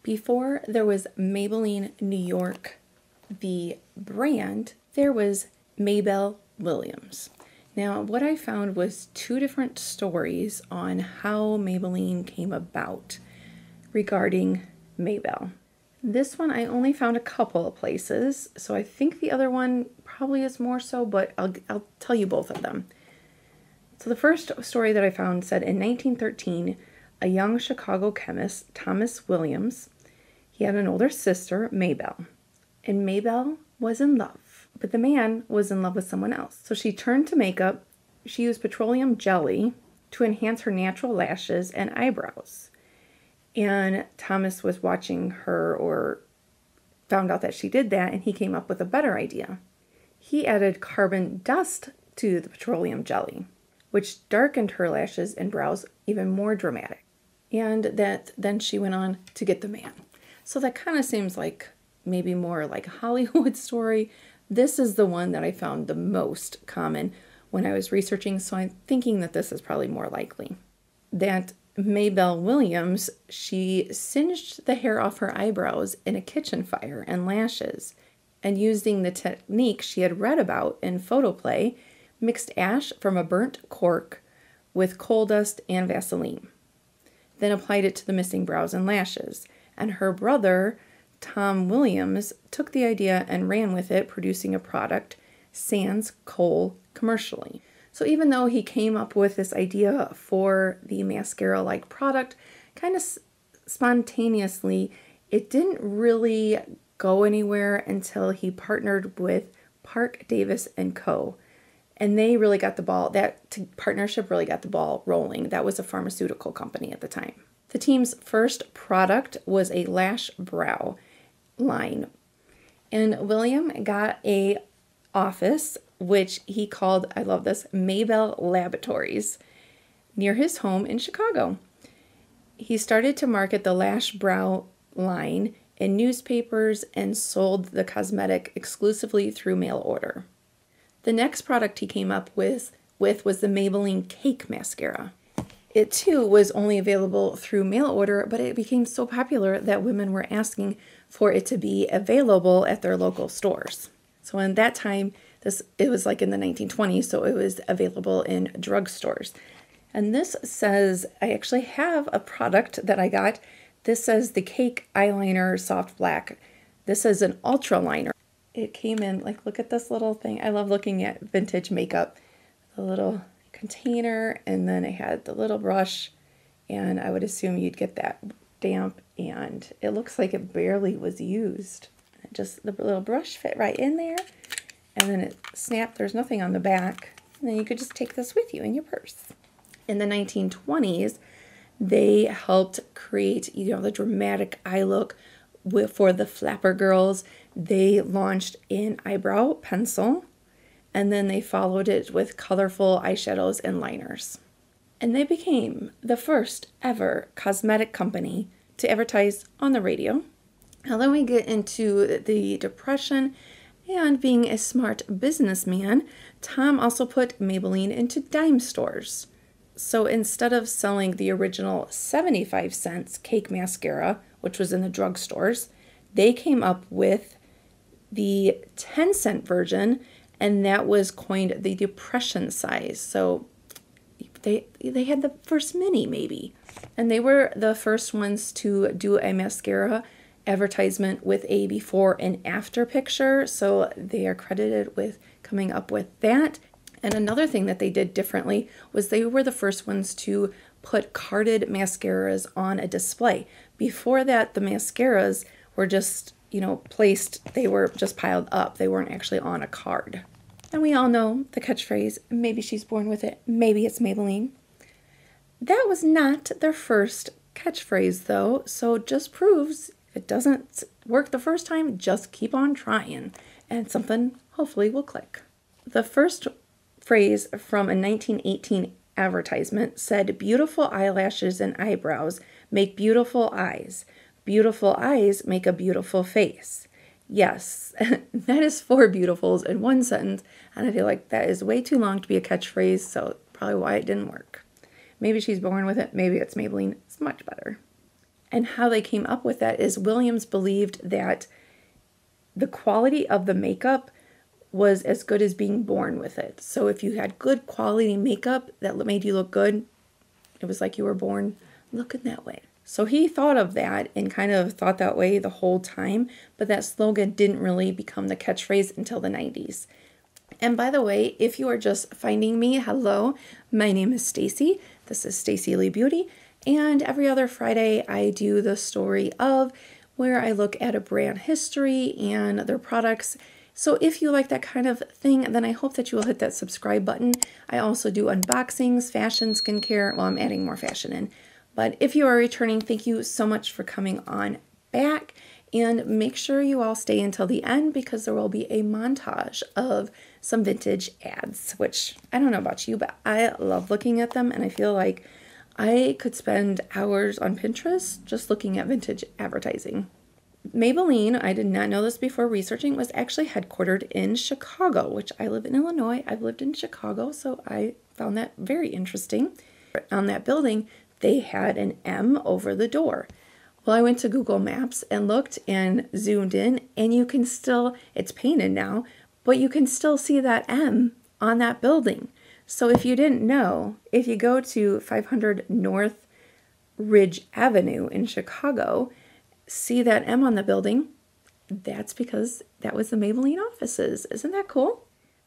Before there was Maybelline New York, the brand, there was Maybelle Williams. Now, what I found was two different stories on how Maybelline came about regarding Maybelle. This one I only found a couple of places, so I think the other one probably is more so, but I'll tell you both of them. So the first story that I found said in 1913, a young Chicago chemist, Thomas Williams, he had an older sister, Maybelle, and Maybelle was in love, but the man was in love with someone else. So she turned to makeup. She used petroleum jelly to enhance her natural lashes and eyebrows. And Thomas was watching her, or found out that she did that, and he came up with a better idea. He added carbon dust to the petroleum jelly, which darkened her lashes and brows even more dramatic. And then she went on to get the man. So that kind of seems like maybe more like a Hollywood story. This is the one that I found the most common when I was researching, so I'm thinking that this is probably more likely. That Maybelle Williams, she singed the hair off her eyebrows in a kitchen fire and lashes, and using the technique she had read about in photoplay, mixed ash from a burnt cork with coal dust and Vaseline, then applied it to the missing brows and lashes. And her brother, Tom Williams, took the idea and ran with it, producing a product, sans coal, commercially. So even though he came up with this idea for the mascara-like product, kind of spontaneously, it didn't really go anywhere until he partnered with Park Davis & Co. And they really got the ball, that partnership really got the ball rolling. That was a pharmaceutical company at the time. The team's first product was a lash brow line. And William got a office, which he called, I love this, Maybelle Laboratories, near his home in Chicago. He started to market the lash brow line in newspapers and sold the cosmetic exclusively through mail order. The next product he came up with was the Maybelline Cake Mascara. It too was only available through mail order, but it became so popular that women were asking for it to be available at their local stores. So in that time, it was like in the 1920s, so it was available in drugstores. And this says, I actually have a product that I got. This says the Cake Eyeliner Soft Black. This is an ultra liner. It came in, like, look at this little thing. I love looking at vintage makeup. The little container, and then it had the little brush, and I would assume you'd get that damp, and it looks like it barely was used. Just the little brush fit right in there, and then it snapped. There's nothing on the back, and then you could just take this with you in your purse. In the 1920s, they helped create, the dramatic eye look for the flapper girls. They launched an eyebrow pencil, and then they followed it with colorful eyeshadows and liners. And they became the first ever cosmetic company to advertise on the radio. Now then we get into the Depression, and being a smart businessman, Tom also put Maybelline into dime stores. So instead of selling the original 75-cent cake mascara, which was in the drugstores, they came up with the 10-cent version, and that was coined the Depression size. So they had the first mini, maybe. And they were the first ones to do a mascara advertisement with a before and after picture. So they are credited with coming up with that. And another thing that they did differently was they were the first ones to put carded mascaras on a display. Before that, the mascaras were just, placed, they were just piled up. They weren't actually on a card. And we all know the catchphrase, maybe she's born with it, maybe it's Maybelline. That was not their first catchphrase though, so just proves if it doesn't work the first time, just keep on trying, and something hopefully will click. The first phrase from a 1918 advertisement said, beautiful eyelashes and eyebrows make beautiful eyes. Beautiful eyes make a beautiful face. Yes, that is 4 beautifuls in one sentence, and I feel like that is way too long to be a catchphrase, so probably why it didn't work. Maybe she's born with it, maybe it's Maybelline. It's much better. And how they came up with that is Williams believed that the quality of the makeup was as good as being born with it. So if you had good quality makeup that made you look good, it was like you were born looking that way. So he thought of that and kind of thought that way the whole time, but that slogan didn't really become the catchphrase until the 90s. And by the way, if you are just finding me, hello, my name is Staci. This is Staci Lee Beauty, and every other Friday I do the story of where I look at a brand history and their products. So if you like that kind of thing, then I hope that you will hit that subscribe button. I also do unboxings, fashion, skincare. Well, I'm adding more fashion in. But if you are returning, thank you so much for coming on back. And make sure you all stay until the end because there will be a montage of some vintage ads, which I don't know about you, but I love looking at them. And I feel like I could spend hours on Pinterest just looking at vintage advertising. Maybelline, I did not know this before researching, was actually headquartered in Chicago, which I live in Illinois. I've lived in Chicago, so I found that very interesting. On that building, they had an M over the door. Well, I went to Google Maps and looked and zoomed in, and you can still, it's painted now, but you can still see that M on that building. So if you didn't know, if you go to 500 North Ridge Avenue in Chicago, see that M on the building, that's because that was the Maybelline offices. Isn't that cool?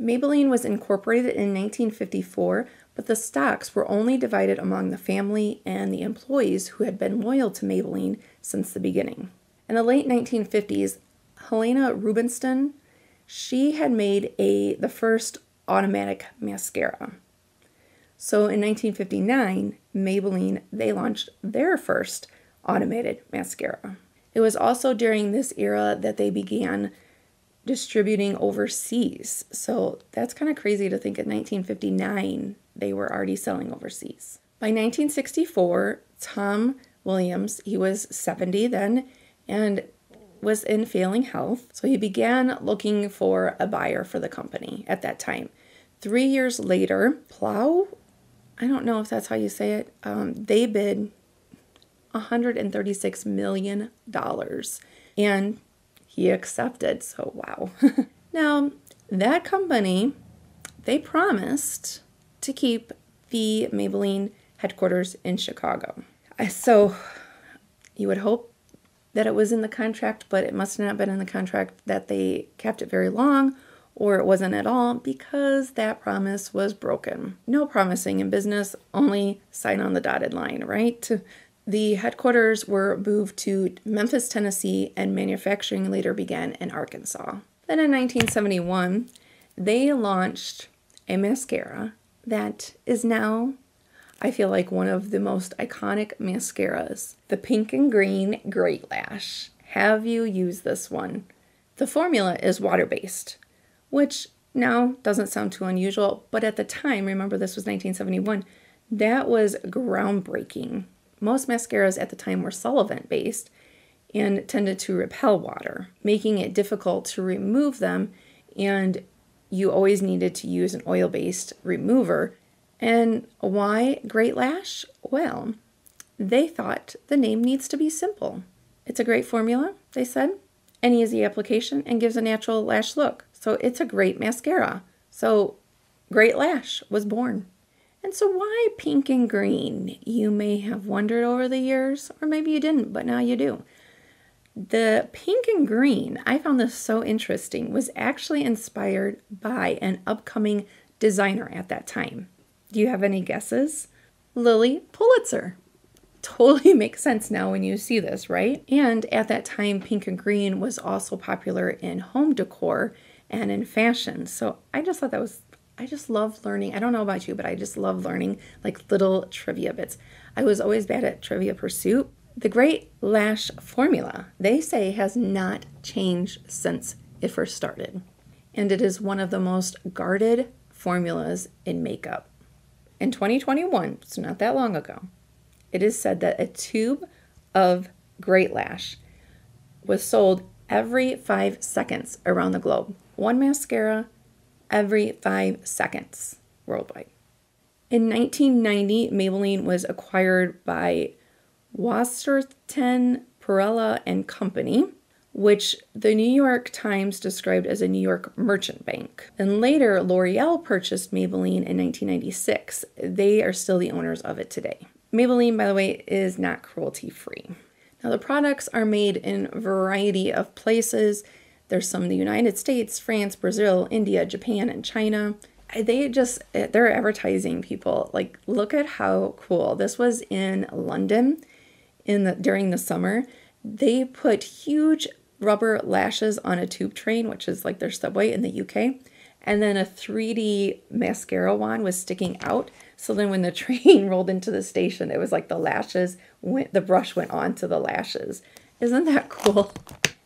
Maybelline was incorporated in 1954, but the stocks were only divided among the family and the employees who had been loyal to Maybelline since the beginning. In the late 1950s, Helena Rubinstein, she had made the first automatic mascara. So in 1959, Maybelline, they launched their first automated mascara. It was also during this era that they began distributing overseas. So that's kind of crazy to think in 1959 they were already selling overseas. By 1964, Tom Williams, he was 70 then and was in failing health. So he began looking for a buyer for the company at that time. 3 years later, Plow, I don't know if that's how you say it, they bid $136 million and he accepted. So wow. Now that company, they promised to keep the Maybelline headquarters in Chicago. So you would hope that it was in the contract, but it must not have been in the contract that they kept it very long, or it wasn't at all, because that promise was broken. No promising in business, only sign on the dotted line, right? The headquarters were moved to Memphis, Tennessee, and manufacturing later began in Arkansas. Then in 1971, they launched a mascara that is now, I feel like, one of the most iconic mascaras, the Pink and Green Great Lash. Have you used this one? The formula is water-based, which now doesn't sound too unusual, but at the time, remember this was 1971, that was groundbreaking. Most mascaras at the time were solvent-based and tended to repel water, making it difficult to remove them, and you always needed to use an oil-based remover. And why Great Lash? Well, they thought the name needs to be simple. It's a great formula, they said, an easy application, and gives a natural lash look. So it's a great mascara. So Great Lash was born. And so why pink and green? You may have wondered over the years, or maybe you didn't, but now you do. The pink and green, I found this so interesting, was actually inspired by an upcoming designer at that time. Do you have any guesses? Lily Pulitzer. Totally makes sense now when you see this, right? And at that time, pink and green was also popular in home decor and in fashion. So I just thought that was, I just love learning. I don't know about you, but I just love learning like little trivia bits. I was always bad at Trivia Pursuit. The Great Lash formula, they say, has not changed since it first started. And it is one of the most guarded formulas in makeup. In 2021, so not that long ago, it is said that a tube of Great Lash was sold every 5 seconds around the globe. One mascara every 5 seconds worldwide. In 1990, Maybelline was acquired by Wasserten Perella and Company, which the New York Times described as a New York merchant bank. And later, L'Oreal purchased Maybelline in 1996. They are still the owners of it today. Maybelline, by the way, is not cruelty-free. Now, the products are made in a variety of places. There's some in the United States, France, Brazil, India, Japan, and China. They're advertising people. Like, look at how cool. This was in London during the summer. They put huge rubber lashes on a tube train, which is like their subway in the UK. And then a 3D mascara wand was sticking out. So then when the train rolled into the station, it was like the brush went onto the lashes. Isn't that cool?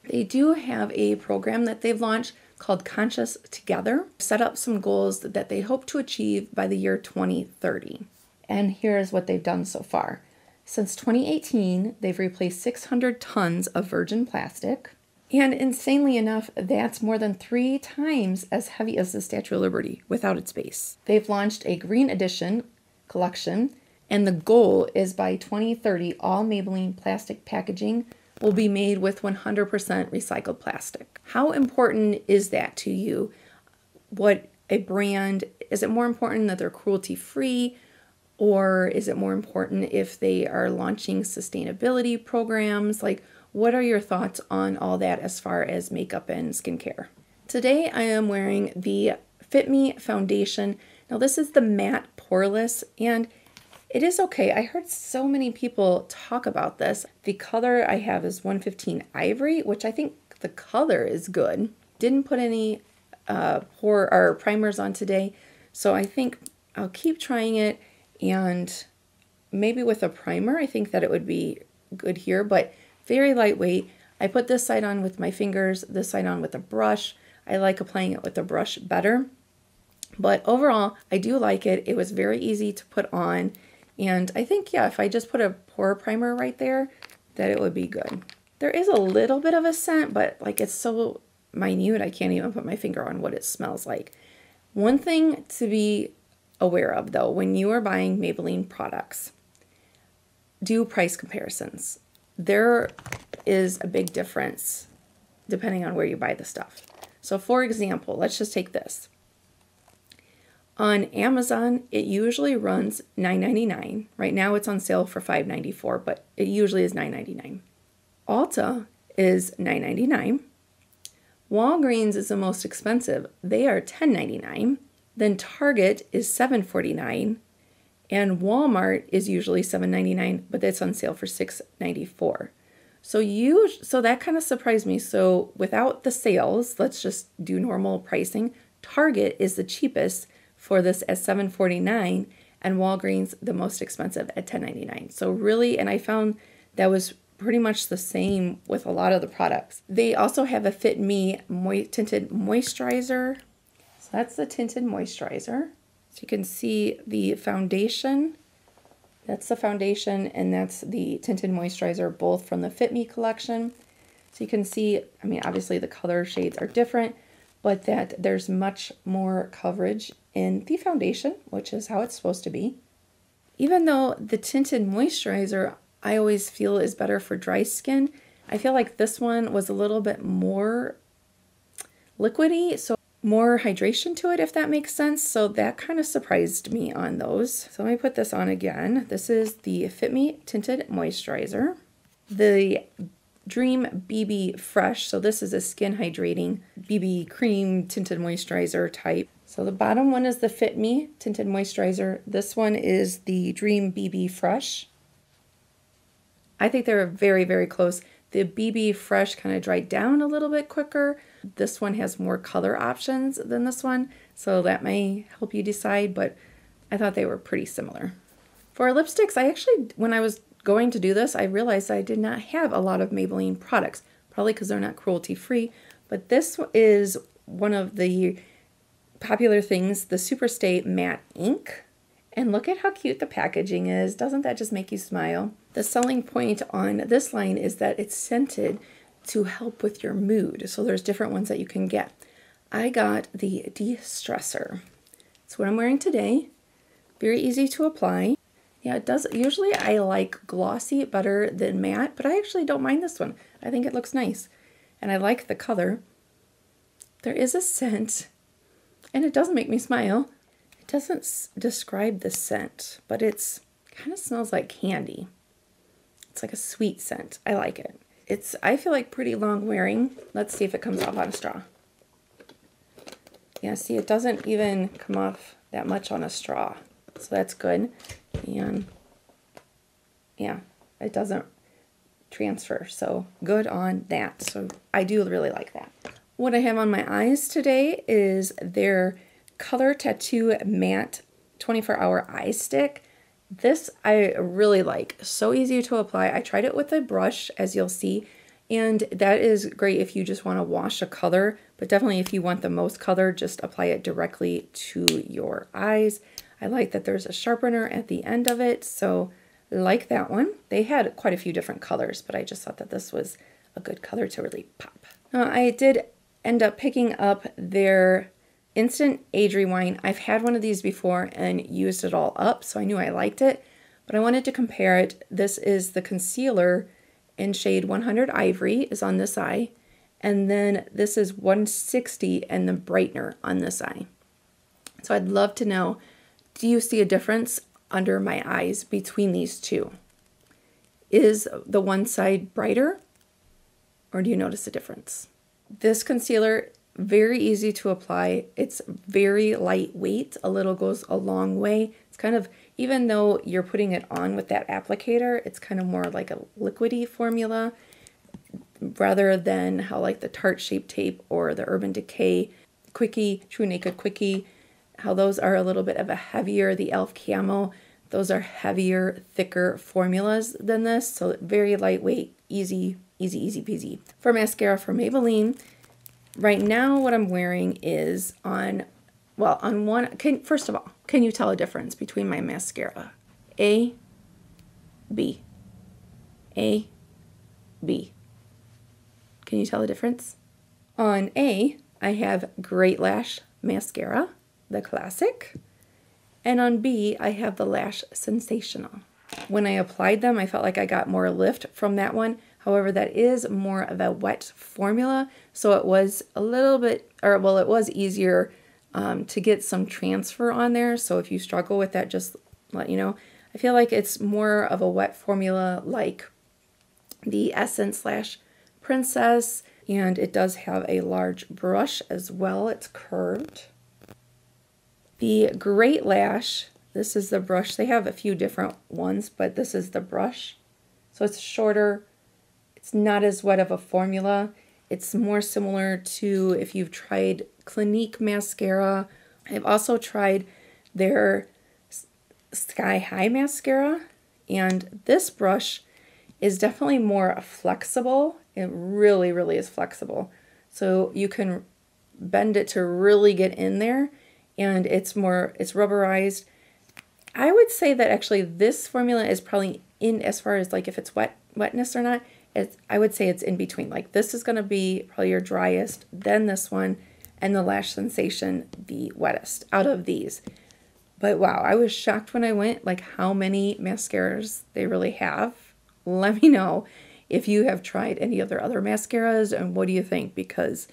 They do have a program that they've launched called Conscious Together. Set up some goals that they hope to achieve by the year 2030. And here's what they've done so far. Since 2018, they've replaced 600 tons of virgin plastic. And insanely enough, that's more than 3 times as heavy as the Statue of Liberty without its base. They've launched a green edition collection, and the goal is by 2030, all Maybelline plastic packaging will be made with 100% recycled plastic. How important is that to you? What a brand, is it more important that they're cruelty-free, or is it more important if they are launching sustainability programs? Like, what are your thoughts on all that as far as makeup and skincare? Today I am wearing the Fit Me foundation. Now this is the matte poreless, and it is okay. I heard so many people talk about this. The color I have is 115 Ivory, which I think the color is good. Didn't put any primers on today, so I think I'll keep trying it, and maybe with a primer, I think that it would be good here, but very lightweight. I put this side on with my fingers, this side on with a brush. I like applying it with a brush better. But overall, I do like it. It was very easy to put on. And I think, yeah, if I just put a pore primer right there, that it would be good. There is a little bit of a scent, but like it's so minute, I can't even put my finger on what it smells like. One thing to be aware of, though, when you are buying Maybelline products, do price comparisons. There is a big difference depending on where you buy the stuff. So for example, let's just take this. On Amazon, it usually runs $9.99. Right now it's on sale for $5.94, but it usually is $9.99. Ulta is $9.99. Walgreens is the most expensive. They are $10.99. Then Target is $7.49. And Walmart is usually $7.99, but it's on sale for $6.94. So that kind of surprised me. So without the sales, let's just do normal pricing. Target is the cheapest for this at $7.49, and Walgreens the most expensive at $10.99. So really, and I found that was pretty much the same with a lot of the products. They also have a Fit Me Tinted Moisturizer. So that's the Tinted Moisturizer. So you can see the foundation. That's the foundation, and that's the Tinted Moisturizer, both from the Fit Me collection. So you can see, I mean, obviously the color shades are different, but that there's much more coverage in the foundation, which is how it's supposed to be. Even though the Tinted Moisturizer, I always feel is better for dry skin, I feel like this one was a little bit more liquidy, so more hydration to it, if that makes sense. So that kind of surprised me on those. So let me put this on again. This is the Fit Me Tinted Moisturizer. The Dream BB Fresh. So this is a skin hydrating BB cream tinted moisturizer type. So the bottom one is the Fit Me Tinted Moisturizer. This one is the Dream BB Fresh. I think they're very, very close. The BB Fresh kind of dried down a little bit quicker. This one has more color options than this one, so that may help you decide, but I thought they were pretty similar. For lipsticks, I actually, when I was going to do this, I realized I did not have a lot of Maybelline products, probably because they're not cruelty-free, but this is one of the popular things, the Superstay Matte Ink. And look at how cute the packaging is. Doesn't that just make you smile? The selling point on this line is that it's scented to help with your mood. So there's different ones that you can get. I got the De-Stressor. It's what I'm wearing today. Very easy to apply. Yeah, it does. Usually I like glossy better than matte, but I actually don't mind this one. I think it looks nice. And I like the color. There is a scent, and it doesn't make me smile. It doesn't describe the scent, but it's kind of smells like candy. It's like a sweet scent. I like it. It's, I feel like, pretty long wearing. Let's see if it comes off on a straw. Yeah, see, it doesn't even come off that much on a straw. So that's good. And yeah, it doesn't transfer. So good on that. So I do really like that. What I have on my eyes today is their Color Tattoo Matte 24-Hour Eye Stick. This I really like. So easy to apply. I tried it with a brush, as you'll see, and that is great if you just want to wash a color, but definitely if you want the most color, just apply it directly to your eyes. I like that there's a sharpener at the end of it, so like that one. They had quite a few different colors, but I just thought that this was a good color to really pop. I did end up picking up their Instant Age Rewind. I've had one of these before and used it all up, so I knew I liked it, but I wanted to compare it. This is the concealer in shade 100 Ivory is on this eye, and then this is 160 and the brightener on this eye. So I'd love to know, do you see a difference under my eyes between these two? Is the one side brighter, or do you notice a difference? This concealer, very easy to apply. It's very lightweight. A little goes a long way. It's kind of, even though you're putting it on with that applicator, it's kind of more like a liquidy formula rather than how like the Tarte Shape Tape or the Urban Decay Quickie, True Naked Quickie, how those are a little bit of a heavier, the e.l.f. Camo, those are heavier, thicker formulas than this. So very lightweight, easy peasy. For mascara for Maybelline, right now what I'm wearing is on one, first of all, can you tell a difference between my mascara? A, B, A, B. Can you tell the difference? On A, I have Great Lash Mascara, the classic. And on B, I have the Lash Sensational. When I applied them, I felt like I got more lift from that one. However, that is more of a wet formula, so it was a little bit, or well, it was easier to get some transfer on there. So if you struggle with that, just let you know. I feel like it's more of a wet formula like the Essence Lash Princess, and it does have a large brush as well. It's curved. The Great Lash, this is the brush. They have a few different ones, but this is the brush. So it's shorter. It's not as wet of a formula. It's more similar to if you've tried Clinique mascara. I've also tried their Sky High mascara, and this brush is definitely more flexible. It really, really is flexible. So you can bend it to really get in there, and it's rubberized. I would say that actually this formula is probably in, as far as like if it's wetness or not, I would say it's in between. Like this is going to be probably your driest, then this one, and the Lash Sensation the wettest out of these. But wow, I was shocked when I went, like how many mascaras they really have. Let me know if you have tried any of their other mascaras and what do you think, because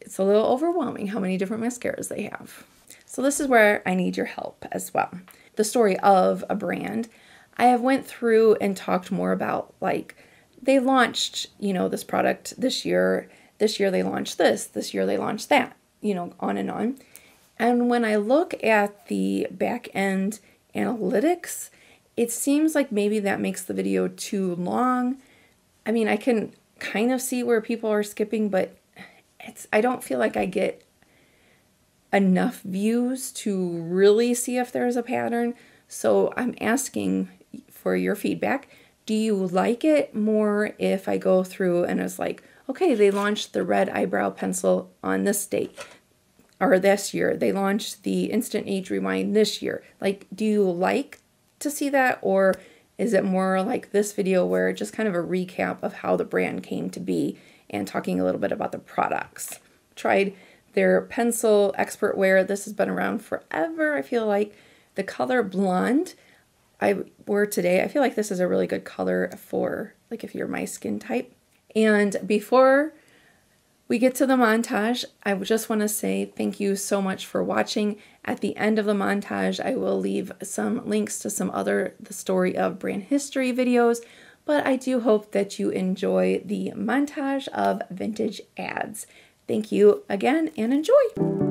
it's a little overwhelming how many different mascaras they have. So this is where I need your help as well. The story of a brand. I have went through and talked more about, like, they launched, you know, this product this year. This year they launched this year they launched that, you know, on and on. And when I look at the back end analytics, it seems like maybe that makes the video too long. I mean, I can kind of see where people are skipping, but I don't feel like I get enough views to really see if there's a pattern. So I'm asking for your feedback. Do you like it more if I go through and it's like, okay, they launched the red eyebrow pencil on this date or this year. They launched the Instant Age Rewind this year. Like, do you like to see that, or is it more like this video where it's just kind of a recap of how the brand came to be and talking a little bit about the products? Tried their pencil expert wear. This has been around forever. I feel like the color blonde, I wore today. I feel like this is a really good color for like if you're my skin type. And before we get to the montage, I just want to say thank you so much for watching. At the end of the montage, I will leave some links to some other The Story of Brand History videos, but I do hope that you enjoy the montage of vintage ads. Thank you again and enjoy.